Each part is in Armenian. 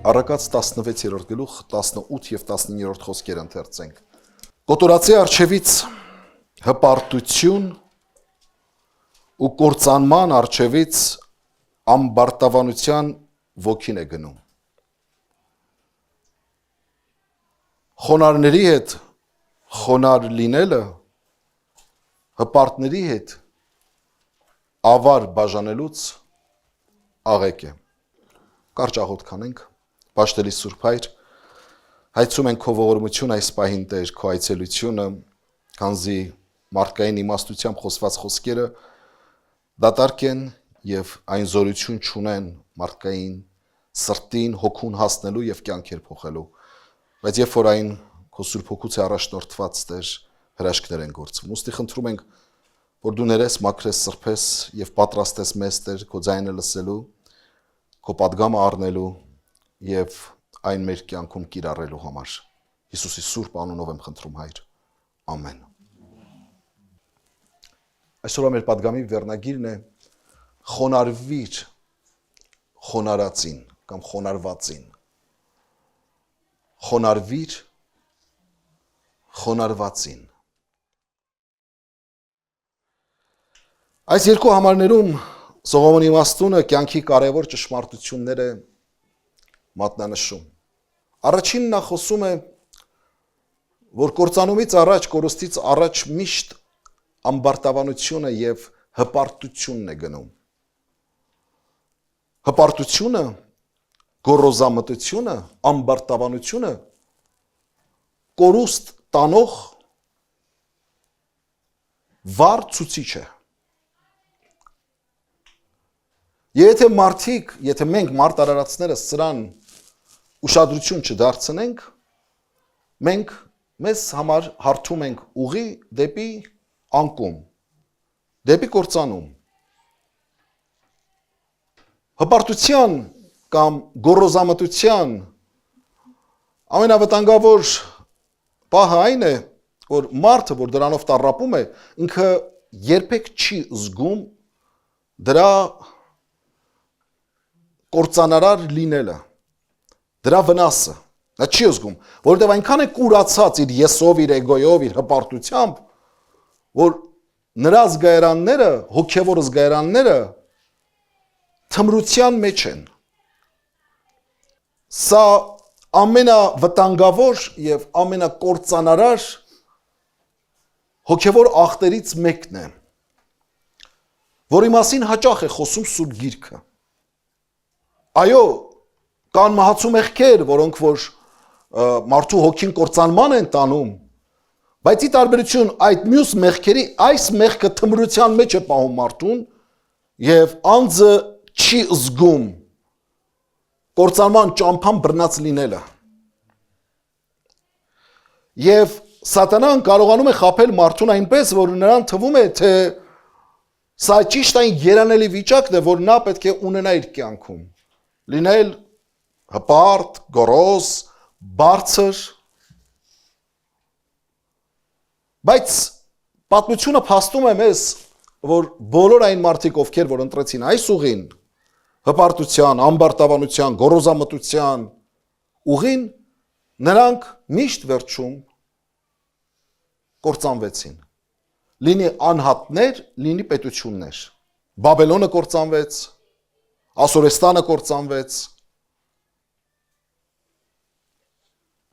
Առակաց 16-րդ գլուխ 18 եւ 19-րդ խոսքեր ընթերցենք։ Կոտորածի արչևից հպարտություն ու կործանման արչևից ամբարտավանության ոգին է գնում։ Խոնարհների հետ խոնարհ լինելը հպարտների հետ ավար բաժանելուց աղեկ է։ Կարճ աղոթք կանենք։ Պաշտելի Սուրբ Հայր, հայցում ենք քո ողորմություն այս պահին Տեր, քո այցելությունը, քանզի մարդկային իմաստությամբ խոսված խոսքերը դատարկ են եւ այն զորություն չունեն մարդկային սրտին, հոգուն հասնելու եւ կյանքեր փոխելու։ Բայց երբ որ այն քո Սուրբ Հոգուց է առաջնորդված Տեր, հրաշքներ են գործվում։ Ուստի խնդրում ենք, որ դու ներես, մաքրես, սրբես եւ պատրաստես մեզ Տեր քո ձայնը լսելու, քո պատգամը առնելու եւ այն մեր կյանքում կիրառելու համար։ Հիսուսի սուրբ անունով եմ խնդրում Հայր։ Ամեն։ Այսօր մեր պատգամի վերնագիրն է խոնարհվիր խոնարհածին կամ խոնարհվածին։ Խոնարհվիր խոնարհվածին։ Այս երկու համարներում Սողոմոնի իմաստունը կյանքի կարևոր ճշմարտություններ է մատնանշում։ Առաջինն նա խոսում է, որ կործանումից առաջ, կորստից առաջ միշտ ամբարտավանությունը եւ հպարտությունն է գնում։ Հպարտությունը, գոռոզամտությունը, ամբարտավանությունը կորուստ տանող վառ ցուցիչ է։ Եթե մենք մարդ արարածները սրան ուշադրություն չդարձնենք, մենք մեզ համար հարթում ենք ուղի դեպի անկում, դեպի կործանում։ Հպարտության կամ գոռոզամտության ամենավտանգավոր պահը այն է, որ մարդը, որ դրանով տառապում է, ինքը երբեք չի զգում դրա կործանարար լինելը, դրա վնասը, նա չի զգում, որովհետև այնքան է կուրացած իր եսով, իր էգոյով, իր հպարտությամբ, որ նրա զգայարանները, հոգևոր զգայարանները թմրության մեջ են։ Սա ամենավտանգավոր եւ ամենակործանարար հոգևոր ախտերից մեկն է, որի մասին հաճախ է խոսում Սուրբ Գիրքը։ Այո, կան մահացու մեղքեր, որոնք որ մարդու հոգին կործանման են տանում, բայց ի տարբերություն այդ մյուս մեղքերի, այս մեղքը թմրության մեջ է պահում մարդուն եւ անձը չի զգում կործանման ճամփան բռնած լինելը։ Եվ սատանան կարողանում է խաբել մարդուն այնպես, որ նրան թվում է, թե սա ճիշտ այն երանելի վիճակն է, որ նա պետք է ունենա իր կյանքում։ Լինել հպարտ, գոռոզ, բարձր, բայց պատմությունը փաստում է մեզ, որ բոլոր այն մարդիկ, ովքեր որ ընտրեցին այս ուղին, հպարտության, ամբարտավանության, գոռոզամտության ուղին, նրանք միշտ վերջում կործանվեցին։ Լինի անհատներ, լինի պետություններ։ Բաբելոնը կործանվեց, Ասորեստանը կործանվեց,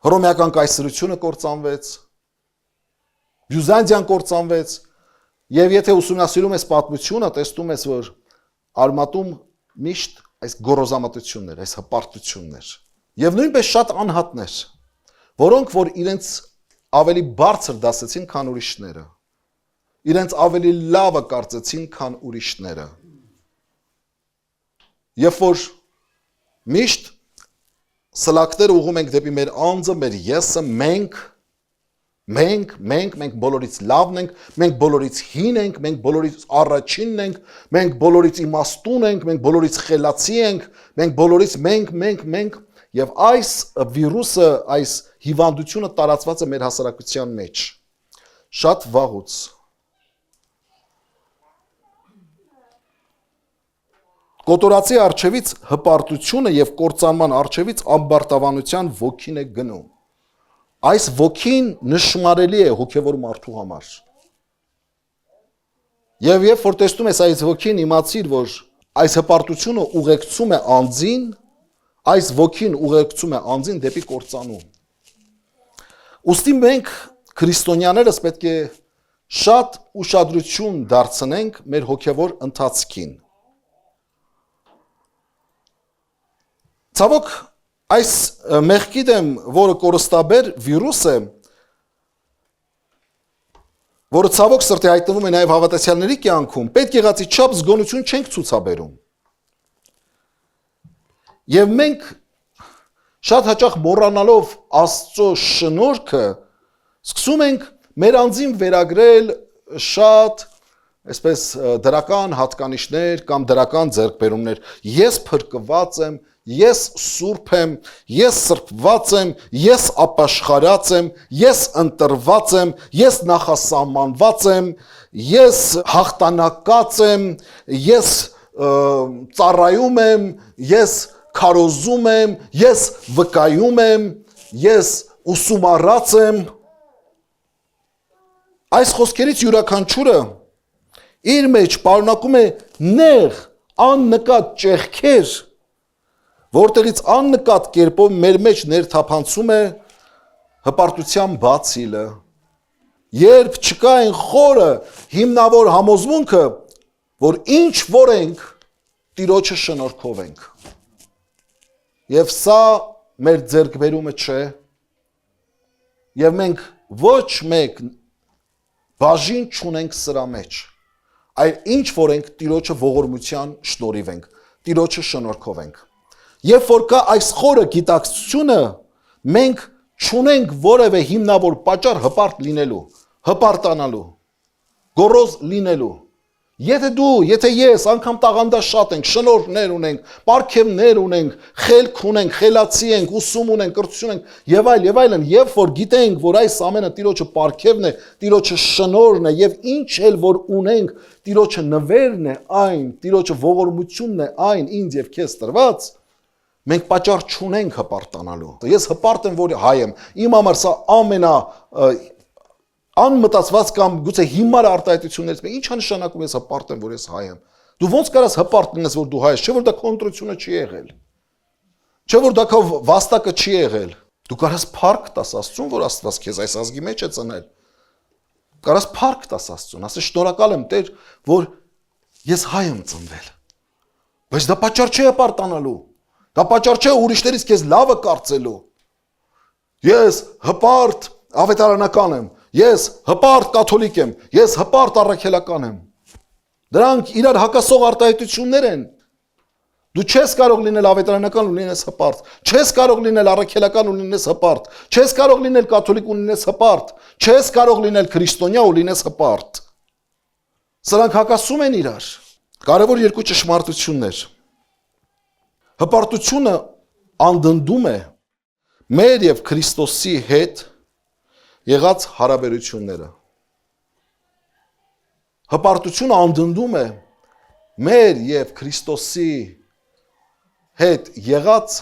Հռոմեական կայսրությունը կործանվեց, Բյուզանդիան կործանվեց, եւ եթե ուսումնասիրում ես պատմությունը, տեսնում ես, որ արմատում միշտ այս գոռոզամտություններ, այս հպարտություններ, եւ նույնպես շատ անհատներ, որոնք որ իրենց ավելի բարձր դասեցին, քան ուրիշները, իրենց ավելի լավը կարծեցին, քան ուրիշները։ Երբ որ միշտ սլակներ ուղում ենք դեպի մեր անձը, մեր եսը, մենք բոլորից լավն ենք, մենք բոլորից հին ենք, մենք բոլորից առաջինն ենք, մենք բոլորից իմաստուն ենք, մենք բոլորից խելացի ենք, մենք բոլորից մենք, եւ այս վիրուսը, այս հիվանդությունը տարածված է մեր հասարակության մեջ։ Շատ վաղուց Կոտորածի արջևից հպարտությունը եւ կործանման արջևից ամբարտավանության ոգին է գնում։ Այս ոգին նշմարելի է հոգևոր մարդու համար։ Եվ երբ որ տեսնում ես այս ոգին, իմացիր, որ այս հպարտությունը ուղեկցում է անձին, այս ոգին ուղեկցում է անձին դեպի կործանում։ Ուստի մենք քրիստոնյաներս պետք է շատ ուշադրություն դարձնենք մեր հոգևոր ընթացքին։ Ցավոք, այս մեղքի դեմ, որը կորստաբեր վիրուս է, որը ցավոք սրտի հայտնվում է նաև հավատացյալների կյանքում, պետք եղածի չափ զգոնություն չենք ցուցաբերում։ Եվ մենք շատ հաճախ մոռանալով Աստծո շնորհքը, սկսում ենք մեր անձին վերագրել շատ այսպես դրական հատկանիշներ կամ դրական ձեռքբերումներ։ Ես փրկված եմ, ես սուրբ եմ, ես սրբված եմ, ես ապաշխարած եմ, ես ընտրված եմ, ես նախասահմանված եմ, ես հաղթանակած եմ, ես ծառայում եմ, ես քարոզում եմ, ես վկայում եմ, ես ուսումառած եմ։ Այս խոսքերից յուրաքանչյուրը իր մեջ պարունակում է նեղ, աննկատ ճեղքեր, որտեղից աննկատ կերպով մեր մեջ ներթափանցում է հպարտության բացիլը, երբ չկա այն խորը հիմնավոր համոզմունքը, որ ինչ որ ենք, Տիրոջը շնորհքով ենք։ Եվ սա մեր ձեռքբերումը չէ, եւ մենք ոչ մեկ բաժին չունենք սրա մեջ, այլ ինչ որ ենք Տիրոջը ողորմության շնորհիվ ենք, Տիրոջը շնորհքով ենք։ Երբ որ կա այս խորը գիտակցությունը, մենք չունենք որևէ հիմնավոր պատճառ հպարտ լինելու, հպարտանալու, գոռոզ լինելու։ Եթե ես անգամ տաղանդաշատ ենք, շնորհներ ունենք, պարգևներ ունենք, խելք ունենք, խելացի ենք, ուսում ունենք, կրթություն ենք եւ այլն, երբ որ գիտենք, որ այս ամենը Տիրոջը պարգևն է, Տիրոջը շնորհն է եւ ինչ էլ որ ունենք, Տիրոջը նվերն է այն, Տիրոջը ողորմությունն է այն ինձ եւ քեզ տրված, մենք պատճառ չունենք հպարտանալու։ Ես հպարտ եմ, որ հայ եմ, իմ համար սա անմտածված կամ գուցե հիմար արտահայտություններից մեկը, ի՞նչ է նշանակում ես հպարտ եմ, որ ես հայ եմ։ Դու ոնց կարաս հպարտ լինես, որ դու հայ ես, չէ՞ որ դա քո ընտրությունը չի եղել։ Չէ՞ որ դա քո վաստակը չի եղել։ Դու կարաս փառք տաս Աստծուն, որ Աստված քեզ այս ազգի մեջ է ծնել։ Կարաս փառք տաս Աստծուն, ասես շնորհակալ եմ Տեր, որ ես հայ եմ ծնվել։ Բայց դա պատճառ չէ հպարտանալու։ Դա պատճառ չէ ուրիշներից քեզ լավը կարծելու։ Ես հպարտ ավետարանական եմ, ես հպարտ կաթոլիկ եմ, ես հպարտ առաքելական եմ։ Դրանք իրար հակասող արտահայտություններ են։ Դու չես կարող լինել ավետարանական ու լինես հպարտ, չես կարող լինել առաքելական ու լինես հպարտ, չես կարող լինել կաթոլիկ ու լինես հպարտ, չես կարող լինել քրիստոնյա ու լինես հպարտ։ Սրանք հակասում են իրար։ Կարևոր երկու ճշմարտություններ։ Հպարտությունը անդնդում է մեր եւ Քրիստոսի հետ եղած հարաբերությունները։ Հպարտությունը անդնդում է մեր եւ Քրիստոսի հետ եղած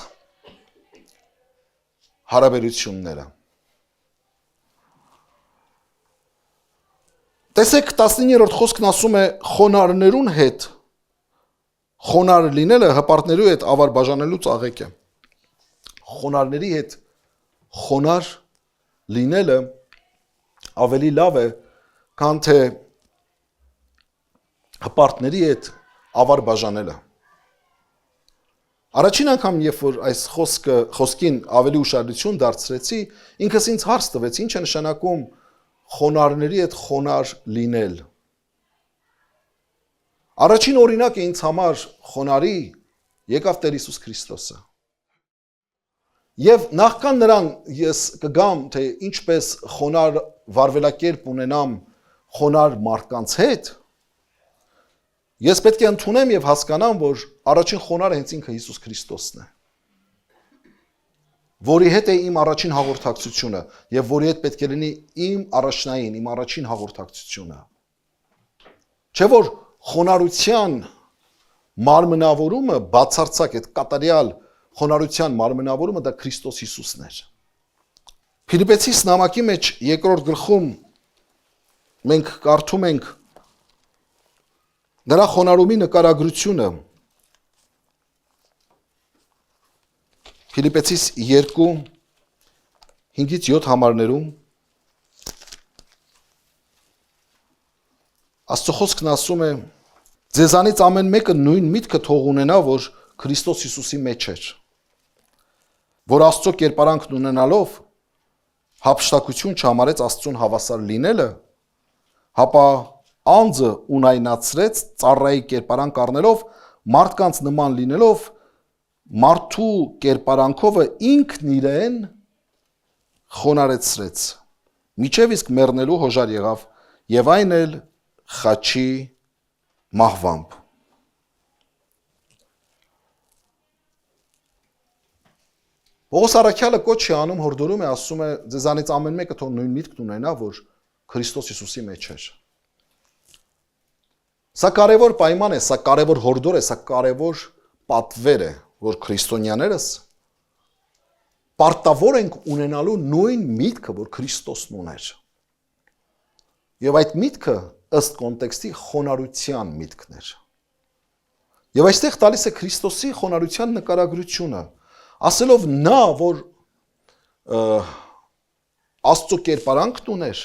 հարաբերությունները։ Տեսեք 19-րդ խոսքն ասում է խոնարհներուն հետ խոնար լինելը հպարտներու հետ ավար բաժանելուց աղեկ է։ Խոնարհների հետ խոնար լինելը ավելի լավ է, քան թե հպարտների հետ ավար բաժանելը։ Առաջին անգամ, երբ որ այս խոսքին ավելի ուշադրություն դարձրեցի, ինքս ինձ հարց տվեց, ինչ է նշանակում խոնարհների հետ խոնար լինել։ Առաջին օրինակը ինձ համար խոնարհի եկավ Տեր Հիսուս Քրիստոսը։ Եվ նախքան նրան ես կգամ, թե ինչպես խոնար վարվելակերպ ունենամ խոնար մարդկանց հետ, ես պետք է ընդունեմ եւ հասկանամ, որ առաջին խոնարհը հենց ինքը Հիսուս Քրիստոսն է, որի հետ է իմ առաջին հաղորդակցությունը եւ որի հետ պետք է լինի իմ առաջնային, իմ առաջին հաղորդակցությունը։ Չէ՞ որ խոնարհության մարմնավորումը բացարձակ այդ կատարյալ խոնարհության մարմնավորումը դա Քրիստոս Հիսուսն էր։ Փիլիպեցիս նամակի մեջ երկրորդ գլխում մենք կարդում ենք նրա խոնարհումի նկարագրությունը Փիլիպեցիս 2:5-7 համարներում Աստծո խոսքն ասում է. «Ձեզանից ամեն մեկը նույն միտքը թող ունենա, որ Քրիստոս Հիսուսի մեջ էր, որ Աստծո կերպարանքն ունենալով հափշտակություն չհամարեց Աստծուն հավասար լինելը, հապա անձը ունայնացրեց ծառայի կերպարանք առնելով, մարդկանց նման լինելով, մարդու կերպարանքովը ինքն իրեն խոնարհեցրեց, միջև իսկ մեռնելու հոժար եղավ, եւ այն էլ խաչի մահվամբ»։ Պողոս առաքյալը կոչ է անում, հորդորում է, ասում է, ձեզանից ամեն մեկը թող նույն միտքն ունենա, որ Քրիստոս Հիսուսի մեջ էր։ Սա կարևոր պայման է, սա կարևոր հորդոր է, սա կարևոր պատվեր է, որ քրիստոնյաներս պարտավոր ենք ունենալու նույն միտքը, որ Քրիստոսն ուներ։ Եվ այդ միտքը ըստ կոնտեքստի խոնարհության միտքն էր։ Եվ այստեղ տալիս է Քրիստոսի խոնարհության նկարագրությունը, ասելով նա, որ Աստծո կերպարանքն ուներ,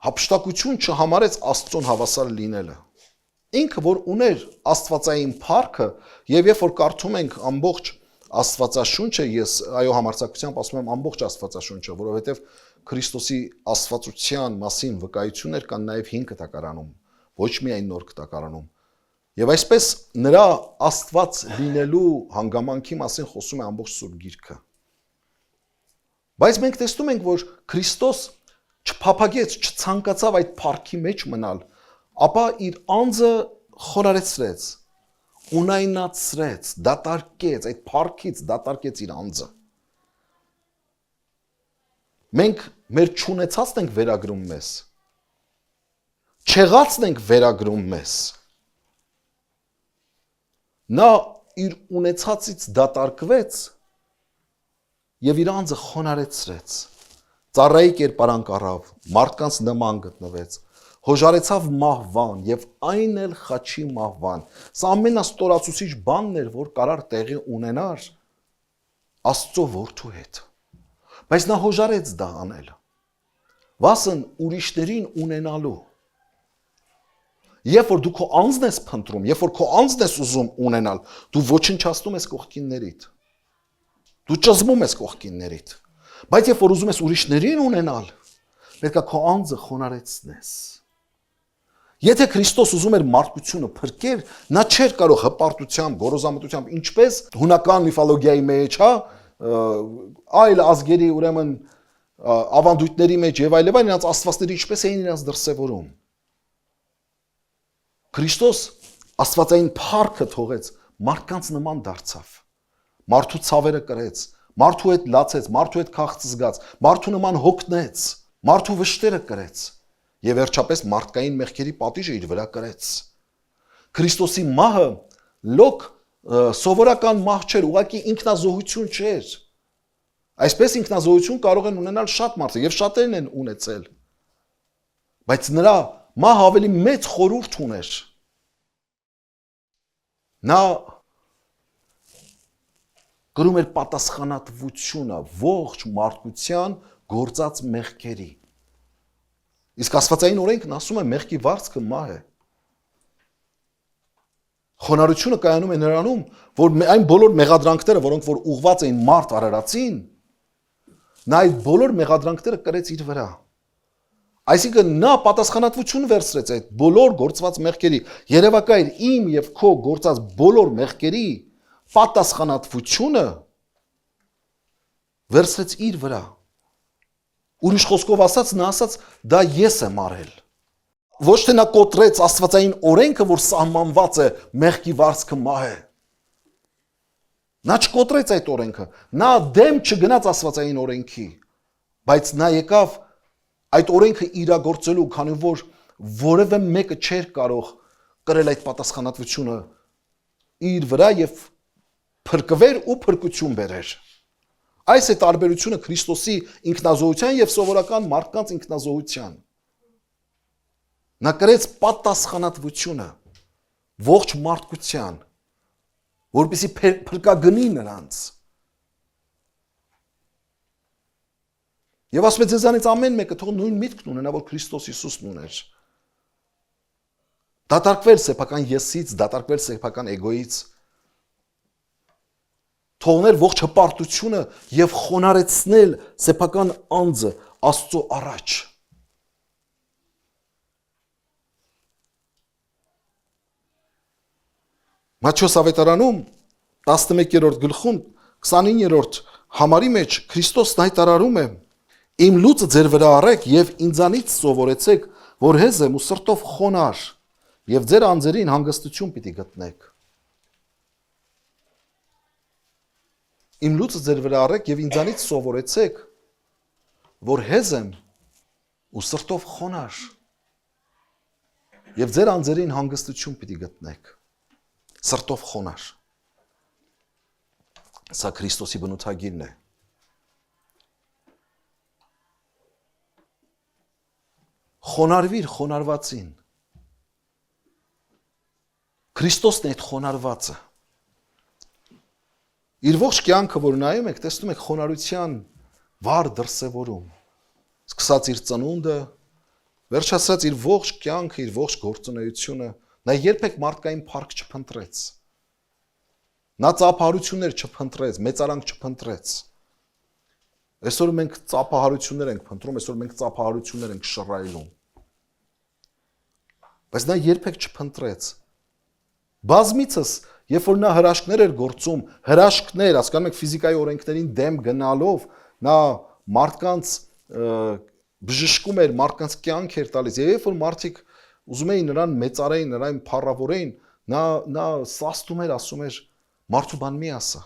հափշտակություն չհամարեց Աստծուն հավասար լինելը։ Ինքը, որ ուներ աստվածային փառքը, եւ երբ որ կարդում ենք ամբողջ Աստվածաշունչը, ես այո համարձակությամբ ասում եմ ամբողջ Աստվածաշունչը, որովհետեւ Քրիստոսի աստվածության մասին վկայություններ կան նաև 5 կտակարանում, ոչ միայն նոր կտակարանում։ Եվ այսպես նրա Աստված լինելու հանգամանքի մասին խոսում է ամբողջ Սուրբ Գիրքը։ Բայց մենք տեսնում ենք, որ Քրիստոս չփափագեց, չցանկացավ այդ փառքի մեջ մնալ, ապա իր անձը խոնարհեցրեց, ունայնացրեց, դատարկեց, այդ փառքից դատարկեց իր անձը։ Մենք մեր չունեցածն ենք վերագրում մեզ, չեղածն ենք վերագրում մեզ։ Նա իր ունեցածից դատարկվեց եւ իր անձը խոնարհեցրեց, ծառայի կերպարանք առավ, մարդկանց նման գտնվեց, հոժարեցավ մահվան եւ այն էլ խաչի մահվան։ Սա ամենաստորացուցիչ բանն էր, որ կարար տեղի ունենար Աստծո որդու հետ։ Բայց նա հոժարեց դա անել, վասն ուրիշներին ունենալու։ Երբ որ դու քո անձն ես փնտրում, երբ որ քո անձն ես ուզում ունենալ, դու ոչնչացնում ես կողքիններիդ, դու ճզմում ես կողքիններիդ, բայց երբ որ ուզում ես ուրիշներին ունենալ, պետք է քո անձը խոնարհեցնես։ Եթե Քրիստոս ուզում էր մարդկությունը փրկել, նա չէր կարող հպարտությամբ, գոռոզամտությամբ, ինչպես հունական միֆոլոգիայի մեջ, այլ ազգերի ուրեմն ավանդույթների մեջ եւ այլն, նրանց աստվածները ինչպես էին նրանց դրսևորում։ Քրիստոս աստվածային փառքը թողեց, մարդկանց նման դարձավ։ Մարդու ցավերը կրեց, մարդու հետ լացեց, մարդու հետ քաղց զգաց, մարդու նման հոգնեց, մարդու վշտերը կրեց եւ վերջապես մարդկային մեղքերի պատիժը իր վրա կրեց։ Քրիստոսի մահը լոկ սովորական մահ չէր, ուղղակի ինքնազոհություն չէր։ Այսպես ինքնազոհություն կարող են ունենալ շատ մարդիկ եւ շատերն են ունեցել։ Բայց նրա մահը ավելի մեծ խորհուրդ ուներ։ Նա կրում էր պատասխանատվությունը ողջ մարդկության գործած մեղքերի։ Իսկ աստվածային օրենքն ասում է մեղքի վարձքը մահ է։ Խոնարհությունը կայանում է նրանում, որ այն բոլոր մեղադրանքները, որոնք որ ուղղված էին մարդ արարածին, նա այդ բոլոր մեղադրանքները կրեց իր վրա։ Այսինքն նա պատասխանատվություն վերցրեց այդ բոլոր գործված մեղքերի, երևակայր իմ եւ քո գործած բոլոր մեղքերի պատասխանատվությունը վերցրեց իր վրա։ Ուրիշ խոսքով ասած, նա ասաց, դա ես եմ արել։ Ոչ թե նա կոտրեց աստվածային օրենքը, որ սահմանված է մեղքի վարձքը մահ է։ Նա չկոտրեց այդ օրենքը, նա դեմ չգնաց աստվածային օրենքի, բայց նա եկավ այդ օրենքը իրագործելու, քանի որ որևէ մեկը չէր կարող կրել այդ պատասխանատվությունը իր վրա եւ փրկվեր ու փրկություն բերեր։ Այս է տարբերությունը Քրիստոսի ինքնազոհության եւ սովորական մարդկանց ինքնազոհության։ Նա կրեց պատասխանատվությունը ողջ մարդկության, որպեսզի փրկագնի նրանց։ Եվ ասում է ձեզանից ամեն մեկը թող նույն միտքն ունենա, որ Քրիստոս Հիսուսն ուներ։ Դատարկվել սեփական եսից, դատարկվել սեփական էգոյից, թողնել ողջ հպարտությունը եւ խոնարեցնել սեփական անձը Աստծո առաջ։ Մատթեոս ավետարանում 11-րդ գլխում 29-րդ համարի մեջ Քրիստոսն հայտարարում է. Իմ լուծը ձեր վրա առեք եւ ինձանից սովորեցեք, որ հեզ եմ ու սրտով խոնար եւ ձեր անձերին հանգստություն պիտի գտնեք։ Իմ լուծը ձեր վրա առեք եւ ինձանից սովորեցեք, որ հեզ եմ ու սրտով խոնար եւ ձեր անձերին հանգստություն պիտի գտնեք։ Սրտով խոնար։ Սա Քրիստոսի բնութագիրն է։ Խոնարհվիր խոնարհվածին։ Քրիստոսն է այդ խոնարհվածը։ Իր ողջ կյանքը, որ նայում եք, տեսնում եք խոնարհության վառ դրսևորում։ Սկսած իր ծնունդը, վերջացած իր ողջ կյանքը, իր ողջ գործունեությունը, նա երբեք մարդկային փառք չփնտրեց։ Նա ծափահարություններ չփնտրեց, մեծարանք չփնտրեց։ Այսօր մենք ծափահարություններ ենք փնտրում, այսօր մենք ծափահարություններ ենք շռայլում։ Բայց նա երբեք չփնտրեց։ Բազմիցս, երբ որ նա հրաշքներ էր գործում, հրաշքներ, հասկանում եք, ֆիզիկայի օրենքներին դեմ գնալով, նա մարդկանց բժշկում էր, մարդկանց կյանք էր տալիս, եւ երբ որ մարդիկ ուզում էին նրան մեծարեին, նրան փառավորեին, նա սաստում էր, ասում էր, մարդու բան մի ասա։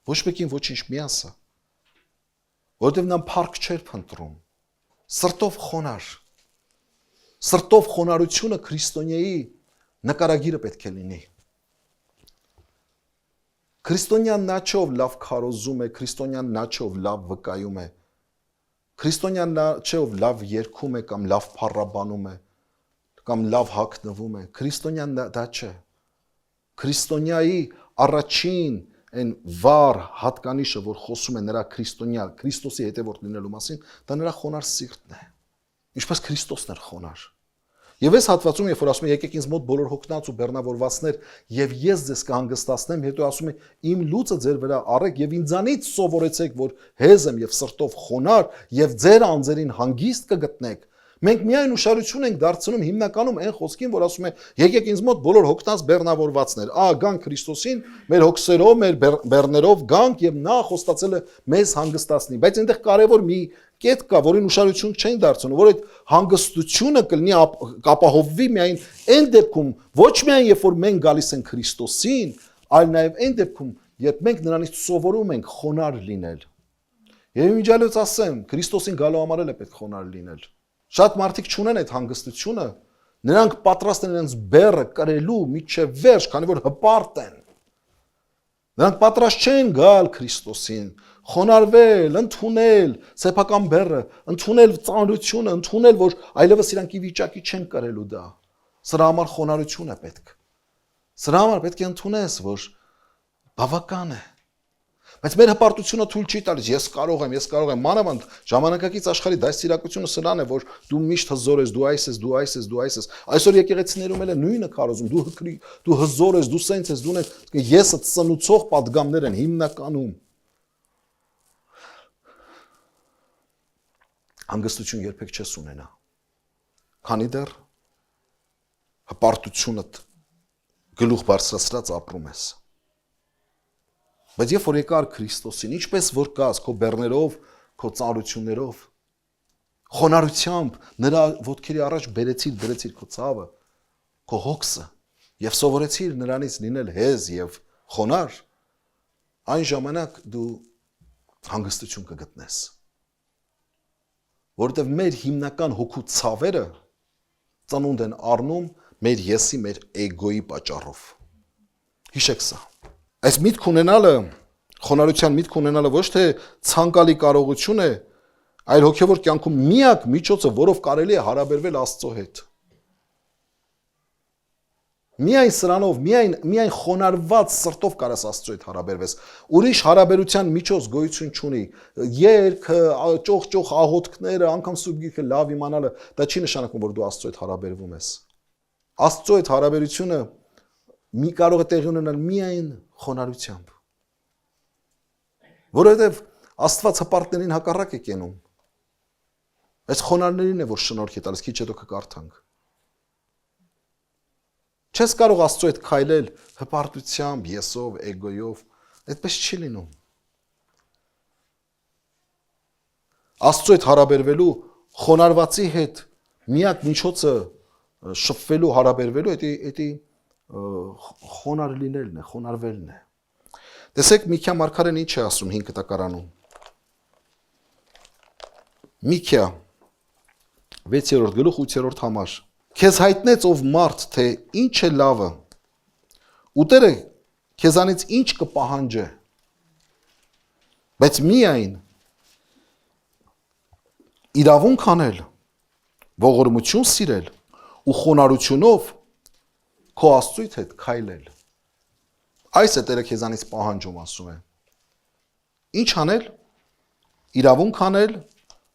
Ոչ մեկին ոչինչ մի ասա։ Որովհետև նա փառք չէր փնտրում։ Սրտով խոնար։ Սրտով խոնարհությունը քրիստոնյայի նկարագիրը պետք է լինի։ Քրիստոնյան նա չէ, ով լավ քարոզում է, քրիստոնյան նա չէ, ով լավ վկայում է։ Քրիստոնյան նա չէ, ով լավ երգում է կամ լավ փառաբանում է, կամ լավ հագնվում է։ Քրիստոնյան դա չէ։ Քրիստոնյայի առաջին այն վառ հատկանիշը, որ խոսում է նրա քրիստոնյա, Քրիստոսի հետևորդ լինելու մասին, դա նրա խոնար սիրտն է։ Ինչպես Քրիստոսն էր խոնար։ Եվ այս հատվածում, երբ որ ասում է եկեք ինձ մոտ բոլոր հոգնած ու բեռնավորվածներ, եւ ես ձեզ կհանգստացնեմ, հետո ասում է իմ լուծը ձեր վրա առեք եւ ինձանից սովորեցեք, որ հեզ եմ եւ սրտով խոնար եւ ձեր անձերին հանգիստ կգտնեք։ Մենք միայն ուշադրություն ենք դարձնում հիմնականում այն խոսքին, որ ասում է եկեք ինձ մոտ բոլոր հոգնած բեռնավորվածներ, գանք Քրիստոսին, մեր հոգսերով, մեր բեռներով գանք եւ նա խոստացել է մեզ հանգստացնի, բայց այնտեղ կարեւոր մի կետ կա, որին ուշադրություն չեն դարձնում, որ այդ հանգստությունը կլինի կապահովվի միայն այն դեպքում, ոչ միայն երբ որ մենք գալիս ենք Քրիստոսին, այլ նաեւ այն դեպքում, երբ մենք նրանից սովորում ենք խոնար լինել։ Եվ իմիջիալից ասեմ, Քրիստոսին գալու համար էլ է պետք խոնար լինել։ Շատ մարդիկ չունեն այդ հանգստությունը, նրանք պատրաստ են իրենց բեռը կրելու միջև վերջ, քանի որ հպարտ են։ Նրանք պատրաստ չեն գալ Քրիստոսին, խոնարհվել, ընդունել սեփական բեռը, ընդունել ծանրությունը, ընդունել, որ այլևս իրանք ի վիճակի չեն կրելու դա։ Սրա համար խոնարհություն է պետք։ Սրա համար պետք է ընդունես, որ բավական է։ Բայց մեր հպարտությունը թույլ չի տալիս, ես կարող եմ, մանավանդ ժամանակակից աշխարհի դաստիարակությունը սրան է, որ դու միշտ հզոր ես, դու այս ես։ Այսօր եկեղեցիներում էլ է նույնը քարոզում, դու հզոր ես, դու սենց ես, դու եսը ծնուցող պատգամներ են հիմնականում։ Հանգստություն երբեք չես ունենա, քանի դեռ հպարտությունդ գլուխ բարձրացրած ապրում ես։ Բայց երբ որ եկար Քրիստոսին, ինչպես որ կաս քո բեռներով, քո ծանրություններով, խոնարհությամբ նրա ոտքերի առաջ դրեցիր քո ցավը, քո հոգսը եւ սովորեցիր նրանից լինել հեզ եւ խոնար, այն ժամանակ դու հանգստություն կգտնես։ Որովհետեւ մեր հիմնական հոգու ցավերը ծնունդ են առնում մեր եսի, մեր էգոյի պատճառով։ Հիշեք սա։ Այս միտք ունենալը, խոնարհության միտք ունենալը ոչ թե ցանկալի կարողություն է, այլ հոգևոր կյանքում միակ միջոցը, որով կարելի է հարաբերվել Աստծո հետ։ Միայն սրանով, միայն խոնարհված սրտով կարաս Աստծո հետ հարաբերվես։ Ուրիշ հարաբերության միջոց գոյություն չունի։ Երգը, ճոխ աղոթքները, անգամ սուրբ գիրքը լավ իմանալը, դա չի նշանակում, որ դու Աստծո հետ հարաբերվում ես։ Աստծո հետ հարաբերությունը մի կարող է տեղի ունենալ միայն խոնարհությամբ։ Որովհետև Աստված հպարտներին հակառակ է կենում։ Այս խոնարհներին է, որ շնորհք է տալիս, քիչ հետո կկարդանք։ Չես կարող Աստծո հետ քայլել հպարտությամբ, եսով, էգոյով, այդպես չի լինում։ Աստծո հետ հարաբերվելու, խոնարհվածի հետ միակ միջոցը շփվելու, հարաբերվելու, դա խոնարհ լինելն է, խոնարհվելն է։ Տեսեք Միքիա մարգարեն ինչ է ասում 5 կտակարանում։ Միքիա 6-րդ գլուխ 8-րդ համար։ Քեզ հայտնեց ով մարդ, թե ինչ է լավը, ու Տերը քեզանից ինչ կպահանջե, բայց միայն իրավունք անել, ողորմություն սիրել ու խոնարհությունով քո Աստծուց հետ քայլել։ Այս է Տերը քեզանից պահանջում, ասում է։ Ինչ անել, իրավունք անել,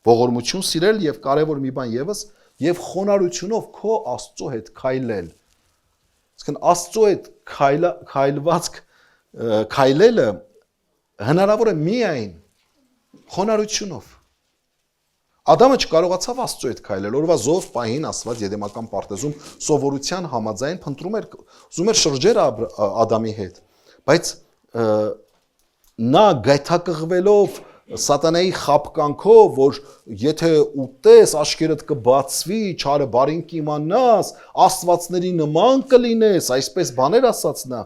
ողորմություն սիրել եւ կարեւոր մի բան եւս, եւ խոնարհությունով քո Աստծո հետ քայլել։ Իսկն Աստծո հետ քայլելը հնարավոր է միայն խոնարհությունով։ Ադամը չկարողացավ Աստծո հետ քայլել, օրվա զով պահին Աստված Եդեմական պարտեզում սովորության համաձայն փնտրում էր, ուզում էր շրջեր Ադամի հետ, բայց նա գայթակղվելով Սատանայի խաբկանքով, որ եթե ուտես, աչքերդ կբացվի, չարը բարին կիմանաս, աստվածների նման կլինես, այսպես բաներ ասաց նա։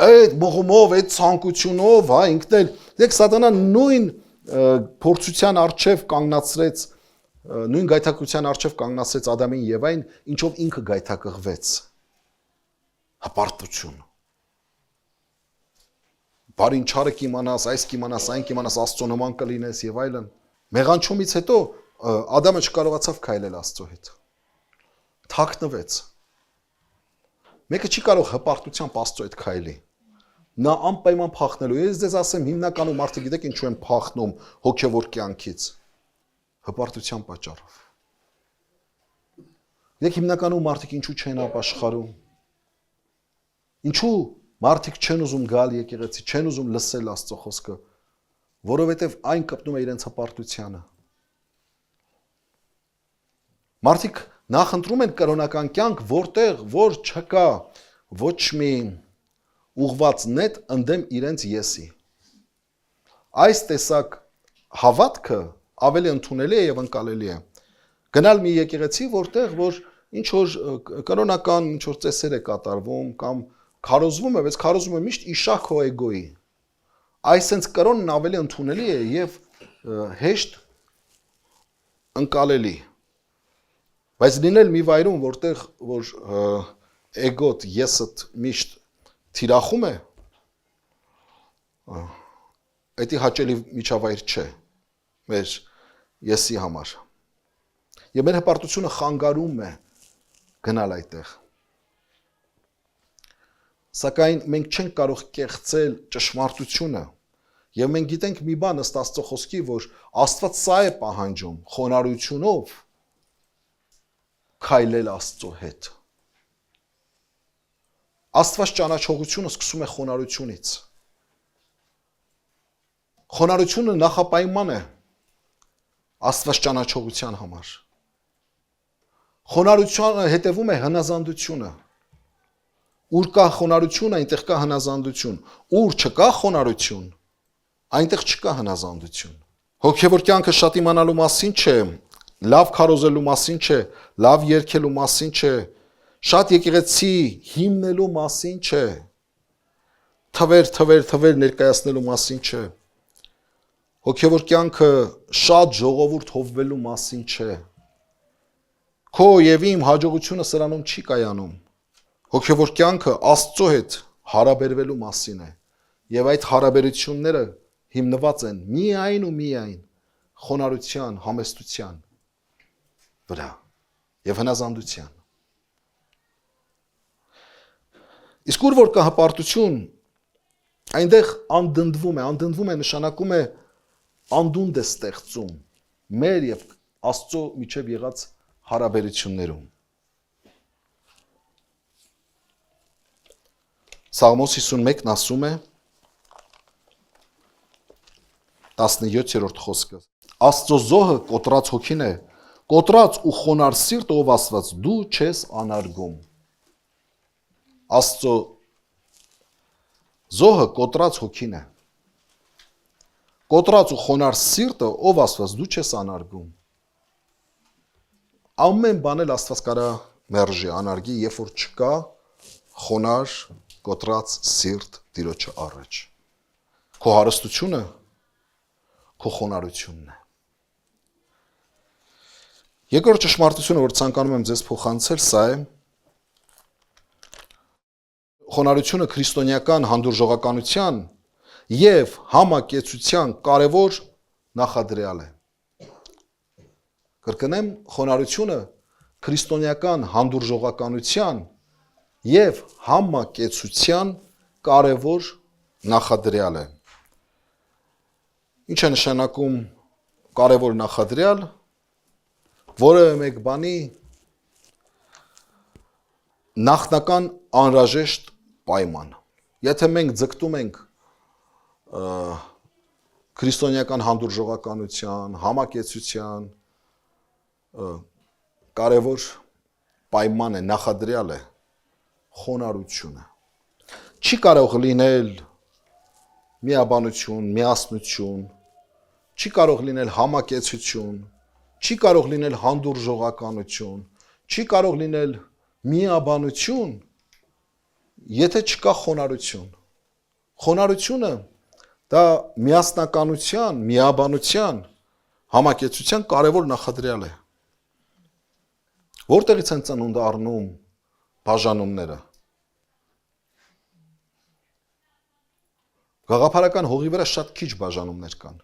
Այդ մղումով, այդ ցանկությունով, հա, ինքն էլ, դեք Սատանան նույն փորձության առջև կանգնացրեց, նույն գայթակղության առջև կանգնացրեց Ադամին եւ այն, ինչով ինքը գայթակղվեց։ Հպարտություն։ Բարին չարը կիմանաս, այս կիմանաս, այն կիմանաս, Աստծո նման կլինես եւ այլն։ Մեղանչումից հետո Ադամը չկարողացավ քայլել Աստծո հետ։ Թաքնվեց։ Մեկը չի կարող հպարտությամբ Աստծո հետ քայլի։ Նա անպայման փախնելու։ Ես ձեզ ասեմ, հիմնականում մարդը գիտեք ինչու են փախնում հոգևոր կյանքից։ Հպարտության պատճառով։ Գիտեք հիմնականում մարդիկ ինչու չեն ապաշխարում։ Ինչու մարդիկ չեն ուզում գալ եկեղեցի, չեն ուզում լսել Աստծո խոսքը, որովհետև այն կպնում է իրենց հպարտությանը։ Մարդիկ նախընտրում են կրոնական կյանք, որտեղ որ չկա ոչ մի ուղված նետ ընդդեմ իրենց եսի։ Այս տեսակ հավատքը ավելի ընդունելի է եւ ընկալելի է։ Գնալ մի եկեղեցի, որտեղ որ ինչ որ կրոնական ինչ որ ծեսեր է կատարվում կամ քարոզվում է, բայց քարոզվում է միշտ իշախ քո էգոյի։ Այսենց կրոնն ավելի ընդունելի է եւ հեշտ ընկալելի։ Բայց լինել մի վայրում, որտեղ որ էգոտ, եսդ միշտ թիրախում է, դա հաճելի միջավայր չէ մեր եսի համար։ Եվ մեր հպարտությունը խանգարում է գնալ այդտեղ։ Սակայն մենք չենք կարող կեղծել ճշմարտությունը, եւ մենք գիտենք մի բան ըստ Աստծո խոսքի, որ Աստված սա է պահանջում, խոնարհությունով քայլել Աստծո հետ։ Աստված ճանաչողությունը սկսում է խոնարհությունից։ Խոնարհությունը նախապայման է Աստված ճանաչողության համար։ Խոնարհությանը հետևում է հնազանդությունը։ Ուր կա խոնարհություն, այնտեղ կա հնազանդություն։ Ուր չկա խոնարհություն, այնտեղ չկա հնազանդություն։ Հոգևոր կյանքը շատ իմանալու մասին չէ, լավ քարոզելու մասին չէ, լավ երգելու մասին չէ, շատ եկեղեցի հիմնելու մասին չէ, թվեր ներկայացնելու մասին չէ։ Հոգևոր կյանքը շատ ժողովուրդ հովվելու մասին չէ։ Քո եւ իմ հաջողությունը սրանում չի կայանում։ Հոգևոր կյանքը Աստծո հետ հարաբերվելու մասին է։ Եվ այդ հարաբերությունները հիմնված են միայն ու միայն խոնարհության, համեստության վրա եւ հնազանդության։ Իսկ ուր որ կա հպարտություն, այնտեղ անդնդվում է, նշանակում է անդունդ է ստեղծում մեր եւ Աստծո միջև եղած հարաբերություններում։ Սաղմոս 51-ն ասում է 17-րդ խոսքը. Աստծո զոհը կոտրած հոգին է, կոտրած ու խոնար սիրտ ով Աստված, դու չես անարգում։ Աստծո զոհը կոտրած հոգին է, կոտրած ու խոնար սիրտը ով Աստված, դու չես անարգում։ Ամեն բան էլ Աստված կարա մերժի, անարգի, երբ որ չկա խոնար, կոտրած սիրտ Տիրոջը առաջ։ Քո հարստությունը քո խոնարհությունն է։ Երկրորդ ճշմարտությունը, որ ցանկանում եմ ձեզ փոխանցել, սա է. խոնարհությունը քրիստոնեական հանդուրժողականության եւ համակեցության կարևոր նախադրյալ է։ Կրկնեմ, խոնարհությունը քրիստոնեական հանդուրժողականության եւ համակեցության կարևոր նախադրյալ է։ Ինչ է նշանակում կարևոր նախադրյալ, որևէ մեկ բանի նախնական անհրաժեշտ պայման։ Եթե մենք ձգտում ենք քրիստոնեական հանդուրժողականության, համակեցության, կարևոր պայման է, նախադրյալ է խոնարհությունը։ Չի կարող լինել միաբանություն, միասնություն, չի կարող լինել համակեցություն, չի կարող լինել հանդուրժողականություն, չի կարող լինել միաբանություն, եթե չկա խոնարհություն։ Խոնարհությունը դա միասնականության, միաբանության, համակեցության կարևոր նախադրյալ է։ Որտեղից են ծնունդ առնում բաժանումները։ Գաղափարական հողի վրա շատ քիչ բաժանումներ կան։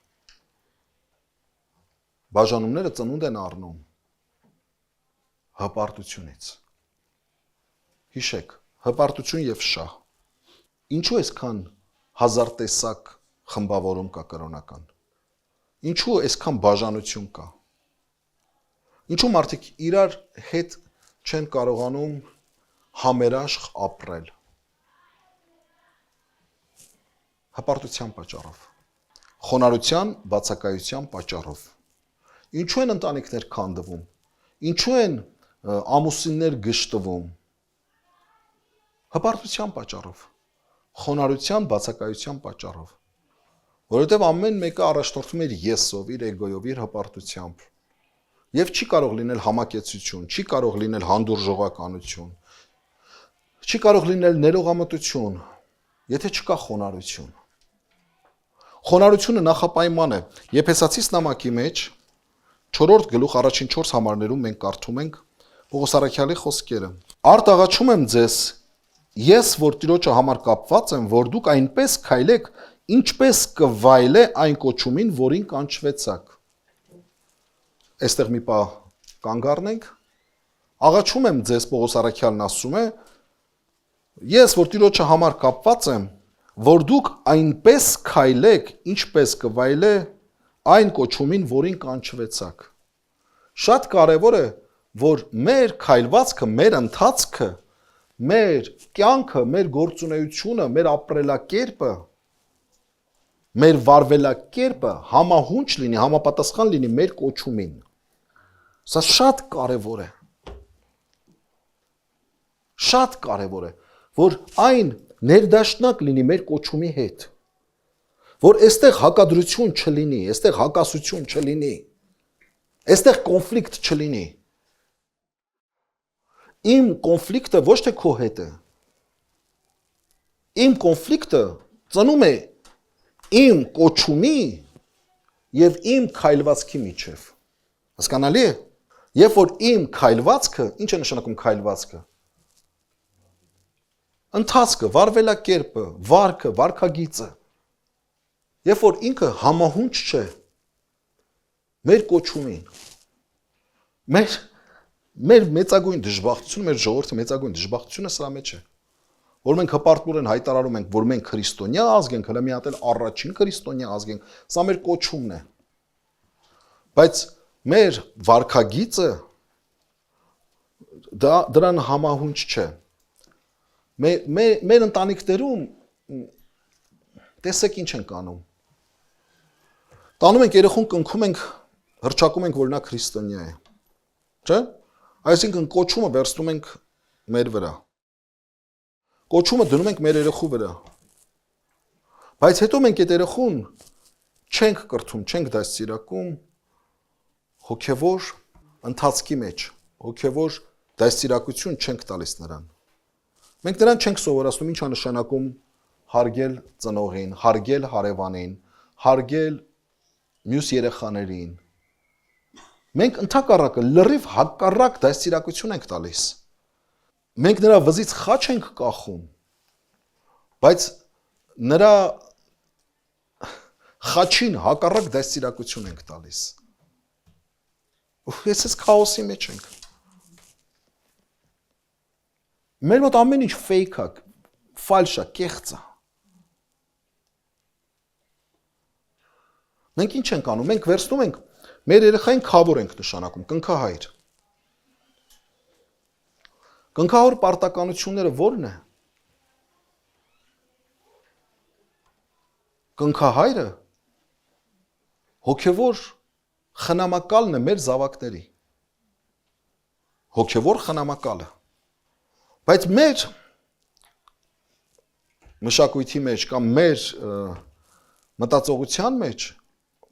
Բաժանումները ծնունդ են առնում հպարտությունից։ Հիշեք, հպարտություն եւ շահ։ Ինչու այսքան հազար տեսակ խմբավորում կա կրոնական։ Ինչու այսքան բաժանություն կա։ Ինչու մարդիկ իրար հետ չեն կարողանում համերաշխ ապրել։ Հպարտության պատճառով, խոնարհության բացակայության պատճառով։ Ինչու են ընտանիքներ քանդվում, ինչու են ամուսիններ գժտվում։ Հպարտության պատճառով, խոնարհության բացակայության պատճառով, որովհետև ամեն մեկը առաջնորդվում էր եսով, իր էգոյով, իր հպարտությամբ, եւ չի կարող լինել համակեցություն, չի կարող լինել հանդուրժողականություն, չի կարող լինել ներողամտություն, եթե չկա խոնարհություն։ Խոնարհությունը նախապայման է։ Եփեսացիս նամակի մեջ 4-րդ գլուխ առաջին 4 համարներում մենք կարդում ենք Պողոս առաքյալի խոսքերը. Արդ աղաչում եմ ձեզ, ես որ Տիրոջը համար կապված եմ, որ դուք այնպես քայլեք, ինչպես կվայելե այն կոչումին, որին կանչվեցաք։ Այստեղ մի պահ կանգ առնենք։ Աղաչում եմ ձեզ, Պողոս առաքյալն ասում է, ես որ Տիրոջը համար կապված եմ, որ դուք այնպես քայլեք, ինչպես կվայելե այն կոչումին, որին կանչվեցաք։ Շատ կարևոր է, որ մեր քայլվածքը, մեր ընթացքը, մեր կյանքը, մեր գործունեությունը, մեր ապրելակերպը, մեր վարվելակերպը համահունչ լինի, համապատասխան լինի մեր կոչումին։ Սա շատ կարևոր է։ Շատ կարևոր է, որ այն ներդաշնակ լինի մեր կոչումի հետ, որ այստեղ հակադրություն չլինի, այստեղ հակասություն չլինի, այստեղ կոնֆլիկտ չլինի։ Իմ կոնֆլիկտը ոչ թե քո հետ է։ Իմ կոնֆլիկտը ծնում է իմ կոչումի եւ իմ քայլվածքի միջև։ Հասկանալի է։ Երբ որ իմ քայլվածքը, ինչ է նշանակում քայլվածքը։ Ընթացքը, վարվելակերպը, վարքը, վարքագիծը։ Երբ որ ինքը համահունչ չէ մեր կոչումին, մեր մեծագույն դժբախտությունը, մեր ժողովրդի մեծագույն դժբախտությունը սրա մեջ է, որ մենք հպարտորեն հայտարարում ենք, որ մենք քրիստոնյա ազգ ենք, հələ մի հատ էլ առաջին քրիստոնյա ազգ ենք, սա մեր կոչումն է։ Բայց մեր վարքագիծը դրան համահունչ չէ։ Մեր ընտանիքներում տեսեք ինչ ենք անում։ Տանում ենք երեխուն, կնքում ենք, հռչակում ենք, որ նա քրիստոնյա է։ Չէ՞։ Այսինքն կոչումը վերցնում ենք մեր վրա։ Կոչումը դնում ենք մեր երեխու վրա։ Բայց հետո մենք այդ երեխուն չենք կրթում, չենք դաստիարակում հոգևոր ընթացքի մեջ, հոգևոր դաստիարակություն չենք տալիս նրան։ Մենք նրան չենք սովորացնում ինչա նշանակում հարգել ծնողին, հարգել հարևանին, հարգել մյուս երեխաներին։ Մենք ընդհակառակը լրիվ հակառակ դաստիարակություն ենք տալիս։ Մենք նրա վզից խաչ ենք կախում, բայց նրա խաչին հակառակ դաստիարակություն ենք տալիս։ Ես քաոսի մեջ ենք։ Մեր մոտ ամեն ինչ fake է, ֆալշ է, կեղծ է։ Մենք ինչ ենք անում, մենք վերցնում ենք, մեր երեխային քավոր ենք նշանակում, կնքահայր։ Կնքահոր պարտականությունները ո՞րն է։ Կնքահայրը հոգևոր խնամակալն է մեր զավակների։ Հոգևոր խնամակալը։ Բայց մեր մշակույթի մեջ կամ մեր մտածողության մեջ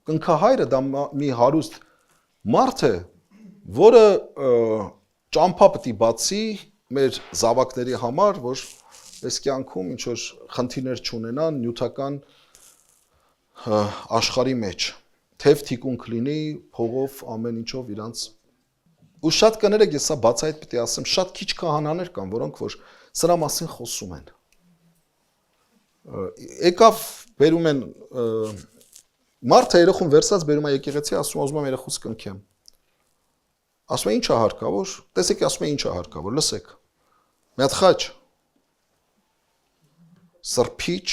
կնքահայրը դա մի հարուստ մարդ է, որը ճամփա պետք է բացի մեր զավակների համար, որ այս կյանքում ինչ որ խնդիրներ չունենան նյութական աշխարհի մեջ, թեև թիկունք լինի, փողով ամեն ինչով իրանց։ Ու շատ կներեք, ես սա բացահայտ պետք է ասեմ, շատ քիչ քահանաներ կան, որոնք որ սրա մասին խոսում են։ Եկավ բերում են մարդը երեխուն վերցած բերում է եկեղեցի, ասում ուզում եմ երեխուս կնքեմ։ Ասում է ինչ է հարկավոր, տեսեք ասում է ինչ է հարկավոր, լսեք։ Մի հատ խաչ, սրբիչ,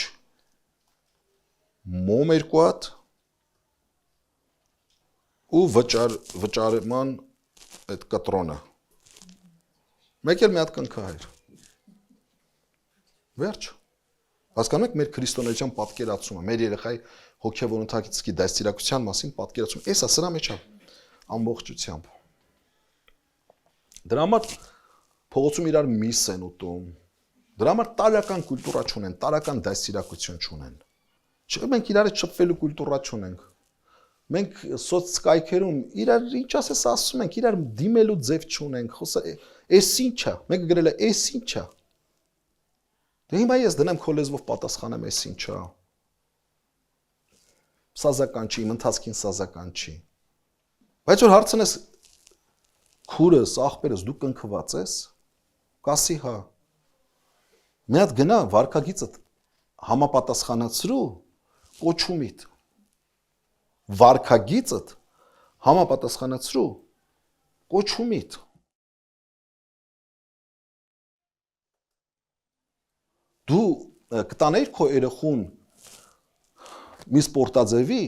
մոմ 2 հատ ու վճարման այդ կտրոնը։ Մեկ էլ մի հատ կնքահայր։ Վերջ։ Հասկանում եք մեր քրիստոնեության պատկերացումը, մեր երեխայի հոգևոր ընթացքի դաստիարակության մասին պատկերացումը, էսա սրա մեջ է ամբողջությամբ։ Դրա համար փողոցում իրար միս են ուտում, դրա համար տարական կուլտուրա չունեն, տարական դաստիարակություն չունեն։ Չէ՞ մենք իրար հետ շփվելու կուլտուրա չունենք։ Մենք սոցկայքերում իրար ինչ ասես ասում ենք, իրար դիմելու ձև չունենք, խոսա էս ինչ է, մեկը գրել է էս ինչ է։ Դե հիմա ես դնեմ քո լեզվով պատասխանեմ էս ինչ է։ Սազական չի, իմ ընթացքին սազական չի։ Բայց որ հարցնես քուրս, աղբերս դու կնքված ես, կասի հա։ Մի հատ գնա վարքագիծդ համապատասխանացրու կոչումիդ։ Վարքագիծդ համապատասխանացրու կոչումիդ։ Դու կտաներ քո երեխուն մի սպորտաձևի,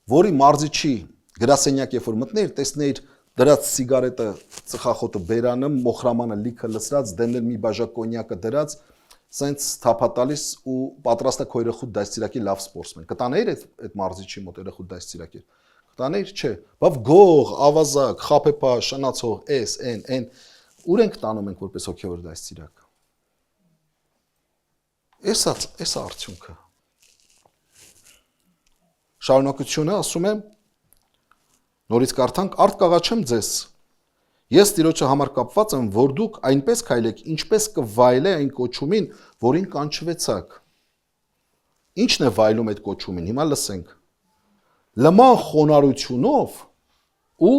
որի մարզիչի գրասենյակ երբ որ մտներ, տեսներ դրած սիգարետը, ծխախոտը, բերանը, մոխրամանը լիքը լցրած, դեմնել մի բաժակ կոնյակը դրած, սենց թափատալիս ու պատրաստ է քո երեխու դաստիարակի լավ սպորտսմեն։ Կտաներ այդ մարզիչի մոտ երեխու դաստիարակի։ Կտաներ, չէ։ Բավ գող, ավազակ, խափեպա, շնացող, էս, են, ուր ենք տանում ենք որպես հոգևոր դաստիարակ։ Էս արդյունքը։ Շարունակությունը ասում եմ, նորից կարդանք, արդ կաղաչեմ ձեզ, ես Տիրոջը համար կապված եմ, որ դուք այնպես քայլեք, ինչպես կվայելե այն կոչումին, որին կանչվեցաք։ Ինչն է վայելում այդ կոչումին, հիմա լսենք։ Լման խոնարհությունով ու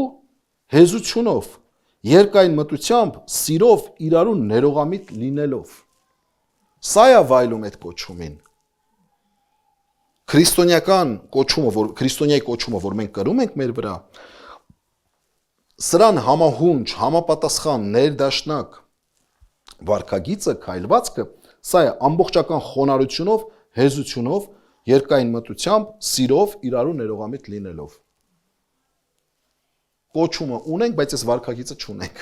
հեզությունով, երկայն մտությամբ, սիրով իրարու ներողամիտ լինելով։ Սա է վայելում այդ կոչումին։ Քրիստոնյայի կոչումը, որ մենք կրում ենք մեր վրա, սրան համահունչ, համապատասխան, ներդաշնակ վարքագիծը, քայլվածքը, սա է ամբողջական խոնարհությունով, հեզությունով, երկայն մտությամբ, սիրով իրարու ներողամիտ լինելով։ Կոչումը ունենք, բայց այս վարքագիծը չունենք։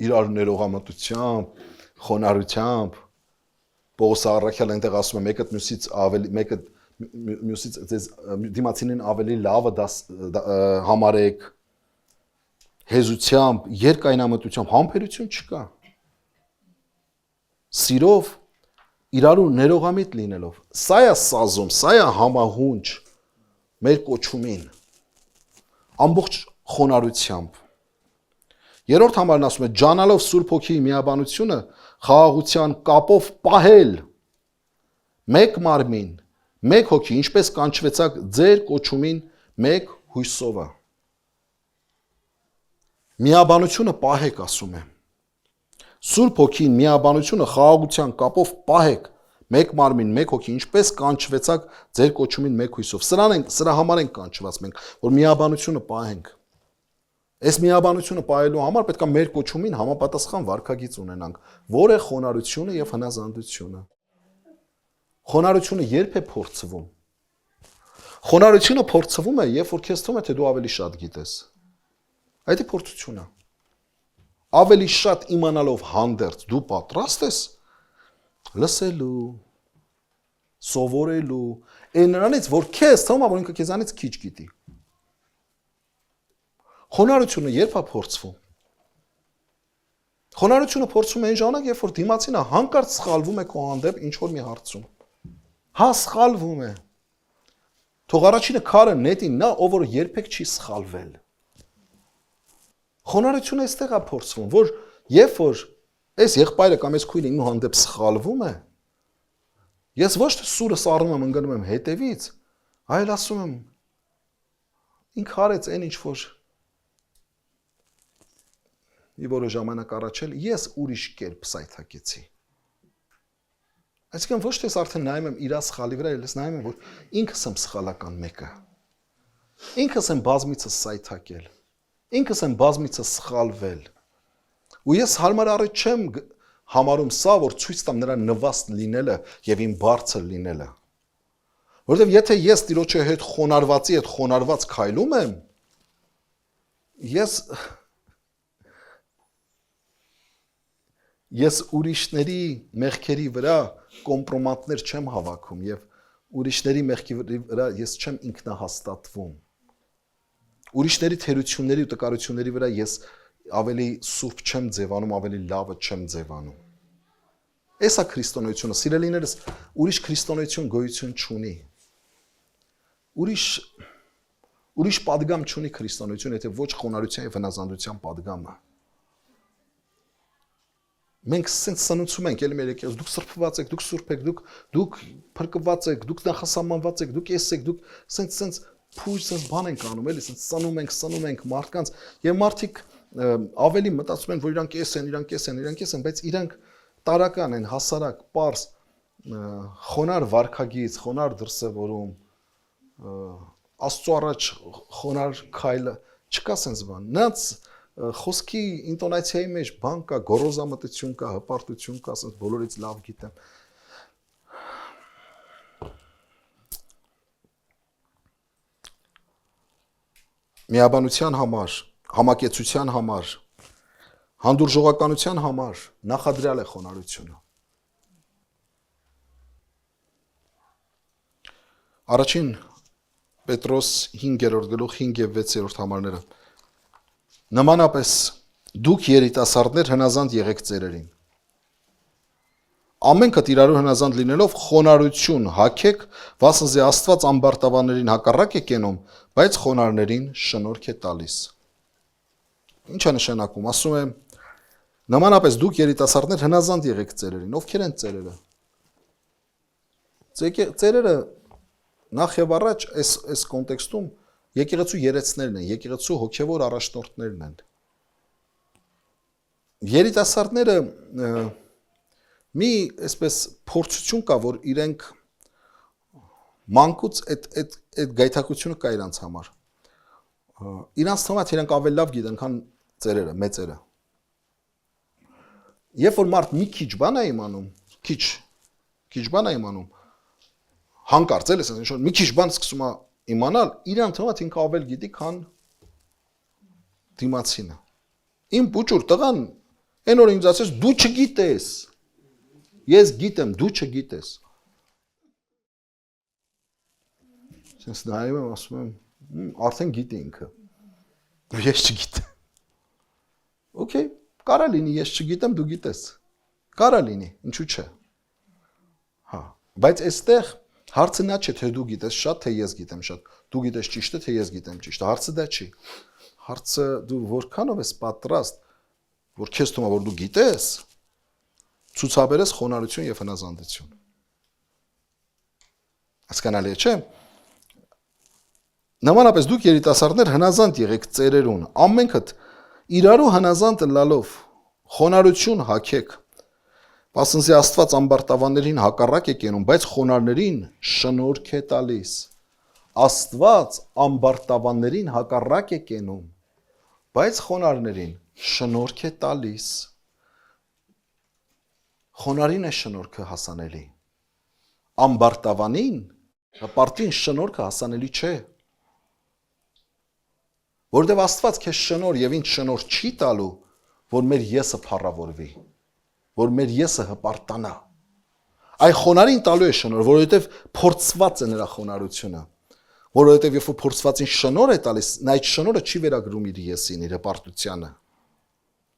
Իրարու ներողամտությամբ, խոնարհությամբ, Պողոս առաքյալը այնտեղ ասում է մեկը մյուսից ավելի, մեկը մյուսից ձեզ դիմացինին ավելի լավը համարեք, հեզությամբ, երկայնամտությամբ, համբերություն չկա։ Սիրով իրարու ներողամիտ լինելով։ Սա է սազում, սա է համահունչ մեր կոչումին։ Ամբողջ խոնարհությամբ։ Երրորդ համարն ասում է ջանալով Սուրբ Հոգիի միաբանությունը խաղաղության կապով պահել մեկ մարմին, մեկ հոգի, ինչպես կանչվեցաք ձեր կոչումին մեկ հույսովը։ Միաբանությունը պահեք, ասում է։ Սուրբ Հոգին միաբանությունը խաղաղության կապով պահեք մեկ մարմին, մեկ հոգի, ինչպես կանչվեցաք ձեր կոչումին մեկ հույսով։ Սրա համար ենք կանչված մենք, որ միաբանությունը պահենք։ Այս միաբանությունը պահելու համար պետք է մեր կոչումին համապատասխան վարքագիծ ունենանք, որ է խոնարհությունը եւ հնազանդությունը։ Խոնարհությունը երբ է փորձվում։ Խոնարհությունը փորձվում է, երբ որ քեզ թվում է, թե դու ավելի շատ գիտես։ Այդ է փորձությունը։ Ավելի շատ իմանալով հանդերձ դու պատրաստ ես լսելու, սովորելու, այն նրանից, որ քեզ թվում է, որ ինքը քեզանից քիչ գիտի։ Խոնարհությունը երբ է փորձվում։ Խոնարհությունը փորձում է այն ժամանակ, երբ որ դիմացինը հանկարծ սխալվում է քո հանդեպ ինչ որ մի հարցում։ Հա սխալվում է։ Թող առաջինը քարը նետի նա, ով որ երբեք չի սխալվել։ Խոնարհությունը այստեղ է փորձվում, որ երբ որ այս եղբայրը կամ այս քույրը իմ հանդեպ սխալվում է, ես ոչ թե սուրս առնում եմ, ընկնում եմ հետևից, այլ ասում եմ ինք արեց այն ինչ որ մի որը ժամանակ առաջ էլ ես ուրիշ կերպ սայթակեցի։ Այսինքն ոչ թե արդեն նայում եմ իր սխալի վրա, այլ նայում եմ, որ ինքս եմ սխալական մեկը։ Ինքս եմ բազմիցս սայթակել։ Ինքս եմ բազմիցս սխալվել։ Ու ես հարմար առիթ չեմ համարում սա, որ ցույց տամ նրա նվաստ լինելը եւ իմ բարձր լինելը։ Որովհետեւ եթե ես Տիրոջի հետ խոնարհվածի հետ խոնարհված քայլում եմ, ես ուրիշների մեղքերի վրա կոմպրոմատներ չեմ հավաքում եւ ուրիշների մեղքի վրա ես չեմ ինքնահաստատվում։ Ուրիշների թերությունների ու տկարությունների վրա ես ավելի սուրբ չեմ ձևանում, ավելի լավը չեմ ձևանում։ Էսա քրիստոնեությունը, սիրելիներս, ուրիշ քրիստոնեություն գոյություն չունի։ Ուրիշ պատգամ չունի քրիստոնեություն, եթե ոչ խոնարհության եւ հնազանդության պատգամը։ Մենք սենց սնուցում ենք, ելի մեր եկեղեցու, դուք սրբված եք, դուք սուրբ եք, դուք փրկված եք, դուք նախասահմանված եք, դուք եք, դուք սենց փույր սենց բան ենք անում, էլի սենց սնում ենք մարդկանց, եւ մարդիկ ավելի մտածում են, որ իրանք են, բայց իրանք տարական են, հասարակ, պարզ, խոնար վարքագիծ, խոնար դրսևորում, Աստծո առաջ խոնար քայլը, չկա սենց բան։ Նրանց խոսքի ինտոնացիայի մեջ բան կա, գոռոզամտություն կա, հպարտություն կա, ասես բոլորից լավ գիտեմ։ Միաբանության համար, համակեցության համար, հանդուրժողականության համար նախադրյալ է խոնարհությունը։ Առաջին Պետրոս 5-րդ գլուխ 5 եւ 6-րդ համարները։ Նմանապես դուք երիտասարդներ հնազանդ եղեք ծերերին։ Ամենքը իրարու հնազանդ լինելով խոնարհություն հագեք, վասնզի Աստված ամբարտավաններին հակառակ է կենում, բայց խոնարհներին շնորհք է տալիս։ Ինչ է նշանակում, ասում է, նմանապես դուք երիտասարդներ հնազանդ եղեք ծերերին։ Ովքեր են ծերերը։ Ծերերը նախ եւ առաջ այս կոնտեքստում եկեղեցու երեցներն են, եկեղեցու հոգևոր առաջնորդներն են։ երիտասարդները մի այսպես փորձություն կա, որ իրենք մանկուց այդ գայթակղությունը կա իրանց համար։ Իրանց թվում է, թե իրենք ավելի լավ գիտեն, քան ծերերը, մեծերը։ Երբ որ մարդ մի քիչ բան է իմանում, քիչ բան է իմանում, հանկարծ էլ է, մի քիչ բան սկսում է իմանալ, իրան թվում է, թե ինքը ավելի գիտի, քան դիմացինը։ Իմ փուճուր տղան այն օր ինձ ասեց, դու չգիտես։ Ես գիտեմ, դու չգիտես։ Ես նայում եմ, ասում եմ, արդեն գիտի ինքը։ Ես չգիտեմ։ Okay, կարա լինի, ես չգիտեմ, դու գիտես։ Կարա լինի, ինչու՞ չէ։ Հա, բայց այստեղ հարցը նա չէ, թե դու գիտես շատ, թե ես գիտեմ շատ։ Դու գիտես ճիշտը, թե ես գիտեմ ճիշտը։ Հարցը դա չի։ Հարցը դու որքանով ես պատրաստ, որ քեզ թվում է, որ դու գիտես, ցուցաբերես խոնարհություն եւ հնազանդություն։ Հասկանալի է, չէ՞։ Նմանապես դուք երիտասարդներ հնազանդ եղեք ծերերուն, ամենքդ իրարու հնազանդ լալով խոնարհություն հագեք։ Պասնզի Աստված ամբարտավաններին հակառակ է կենում, բայց խոնարհներին շնորհք է տալիս։ Աստված ամբարտավաններին հակառակ է կենում, բայց խոնարհներին շնորհք է տալիս։ Խոնարհին է շնորհքը հասանելի։ Ամբարտավանին, հպարտին շնորհքը հասանելի չէ։ Որովհետև Աստված քեզ շնորհ եւ ինձ շնորհ չի տալու, որ մեր եսը փառավորվի, որ մեր եսը հպարտանա։ Այ խոնարհին տալու է շնորհ, որովհետև փորձված է նրա խոնարհությունը։ Որովհետև երբ որ փորձվածին շնորհ է տալիս, նա այդ շնորհը չի վերագրում իր եսին, իր հպարտությանը։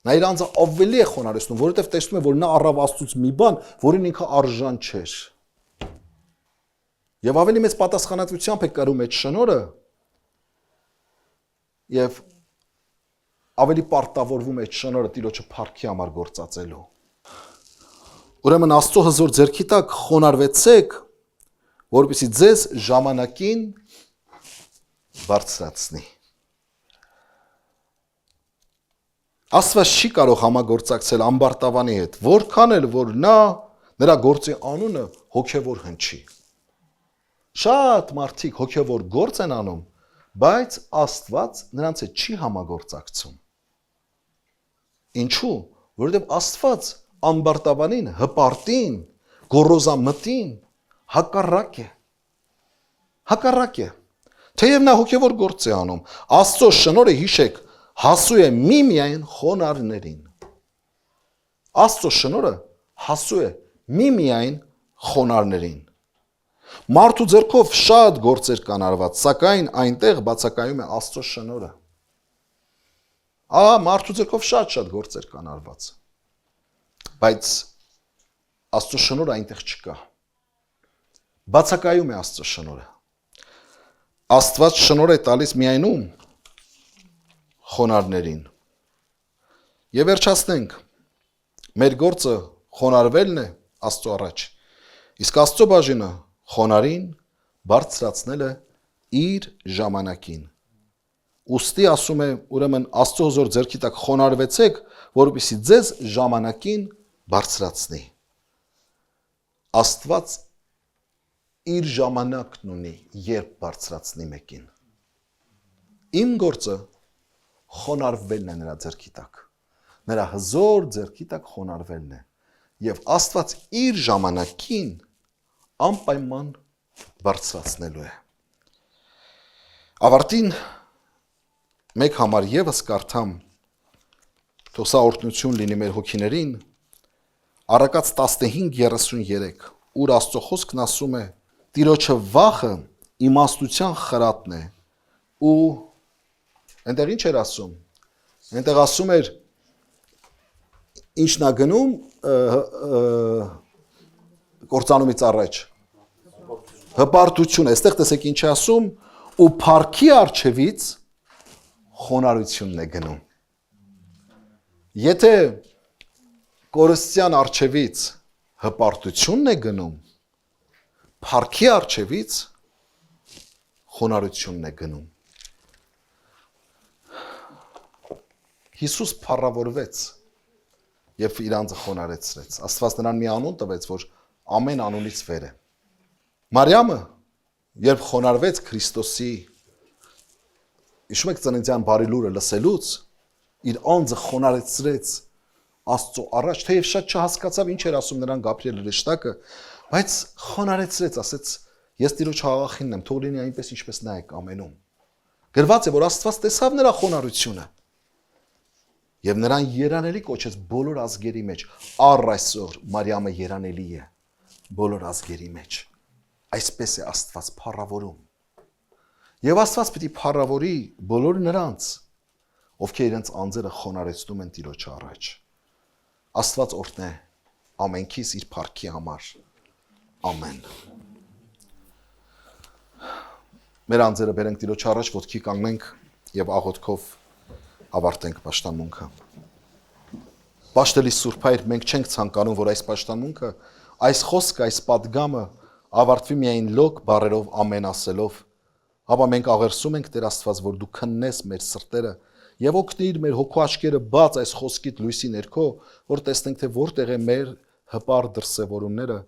Նա իր անձը ավելի է խոնարհեցնում, որովհետև տեսնում է, որ նա առավ Աստծուց մի բան, որին ինքը արժան չէր։ Եվ ավելի մեծ պատասխանատվությամբ է կրում այդ շնորհը, եւ ավելի պարտավորվում է այդ շնորհը Տիրոջը փառքի համար գործածելու։ Ուրեմն Աստծո հզոր ձեռքի տակ խոնարհվեցեք, որպեսզի ձեզ ժամանակին բարձրացնի։ Աստված չի կարող համագործակցել ամբարտավանի հետ, որքան էլ որ նրա գործի անունը հոգևոր հնչի։ Շատ մարդիկ հոգևոր գործ են անում, բայց Աստված նրանց հետ չի համագործակցում։ Ինչու՞։ Որովհետև Աստված ամբարտավանին, հպարտին, գոռոզամտին հակառակ է։ Հակառակ է։ Թեև նա հոգևոր գործ է անում, Աստծո շնորհը հիշեք, հասու է միմիայն խոնարհներին։ Աստծո շնորհը հասու է միմիայն խոնարհներին։ Մարդու ձեռքով շատ գործեր կան արված, սակայն այնտեղ բացակայում է Աստծո շնորհը։ Մարդու ձեռքով շատ գործեր կան արված, բայց Աստծո շնորհը այնտեղ չկա։ Բացակայում է Աստծո շնորհը։ Աստված շնորհ է տալիս միայն ում խոնարհներին։ Եվ վերջացնենք։ Մեր գործը խոնարհվելն է Աստծո առաջ։ Իսկ Աստծո բաժինը խոնարհին բարձրացնելը իր ժամանակին։ Ուստի ասում է, ուրեմն Աստծո հզոր ձեռքի տակ խոնարհվեցեք, որպեսզի ձեզ ժամանակին բարձրացնի։ Աստված իր ժամանակն ունի, երբ բարձրացնի մեկին։ Իմ գործը խոնարհվելն է նրա ձեռքի տակ։ Նրա հզոր ձեռքի տակ խոնարհվելն է։ Եվ Աստված իր ժամանակին անպայման բարձրացնելու է։ Ավարտին մեկ համար եւս կարդամ, թող սա օրհնություն լինի մեր հոգիներին, Առակաց 15:33, ուր Աստծո խոսքն ասում է. Տիրոջը վախը իմաստության խրատն է, ու այնտեղ ինչ էր ասում։ Այնտեղ ասում էր ինչն է գնում կործանումից առաջ։ Հպարտություն, այստեղ տեսեք ինչ է ասում, ու փառքի առջևից խոնարհությունն է գնում։ Եթե կորստյան առջևից հպարտությունն է գնում, փառքի առջևից խոնարհությունն է գնում։ Հիսուս փառավորվեց եւ իր անձը խոնարհեցրեց։ Աստված նրան մի անուն տվեց, որ ամեն անունից վեր է։ Մարիամը, երբ խոնարհվեց Քրիստոսի, հիշում եք ծննդյան բարի լուրը լսելուց, իր անձը խոնարհեցրեց Աստծո առաջ, թեև շատ չհասկացավ ինչ էր ասում նրան Գաբրիել հրեշտակը, բայց խոնարհեցրեց, ասեց. ես Տիրոջ աղախինն եմ, թող լինի այնպես ինչպես նա է կամենում։ Գրված է, որ Աստված տեսավ նրա խոնարհությունը եւ նրան երանելի կոչեց բոլոր ազգերի մեջ։ Առ այսօր Մարիամը երանելի է բոլոր ազգերի մեջ։ Այսպես է Աստված փառավորում։ Եվ Աստված պիտի փառավորի բոլոր նրանց, ովքեր իրենց անձերը խոնարհեցնում են Տիրոջ առաջ։ Աստված օրհնե ամենքիս իր փառքի համար։ Ամեն։ Մեր անձերը բերենք Տիրոջ առաջ, ոտքի կանգնենք եւ աղոթքով ավարտենք պաշտամունքը։ Պաշտելի Սուրբ Հայր, մենք չենք ցանկանում, որ այս պաշտամունքը, այս խոսքը, այս պատգամը ավարտվի միայն լոկ բառերով ամեն ասելով, ապա մենք աղերսում ենք Տեր Աստված, որ դու քննես մեր սրտերը եւ օգնիր մեր հոգու աչքերը բաց այս խոսքիդ լույսի ներքո, որ տեսնենք, թե որտեղ է մեր հպար դրսևորումները,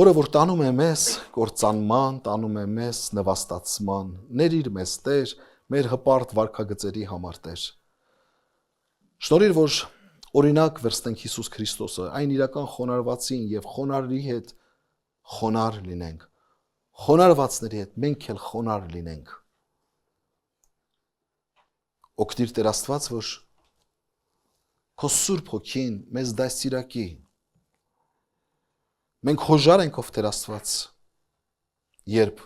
որը որ տանում է մեզ կործանման, տանում է մեզ նվաստացման, ներիր մեզ Տեր, մեր հպարտ վարքագծերի համար Տեր։ Շնորհիր, որ օրինակ վերցնենք Հիսուս Քրիստոսը, այն իրական խոնարհվածին եւ խոնարհի հետ խոնարհ լինենք։ Խոնարհվածների հետ մենք էլ խոնարհ լինենք։ Օգնիր Տեր Աստված, որ քո Սուրբ Հոգին մեզ դաստիարակի։ Մենք հոժար ենք ով Տեր Աստված, երբ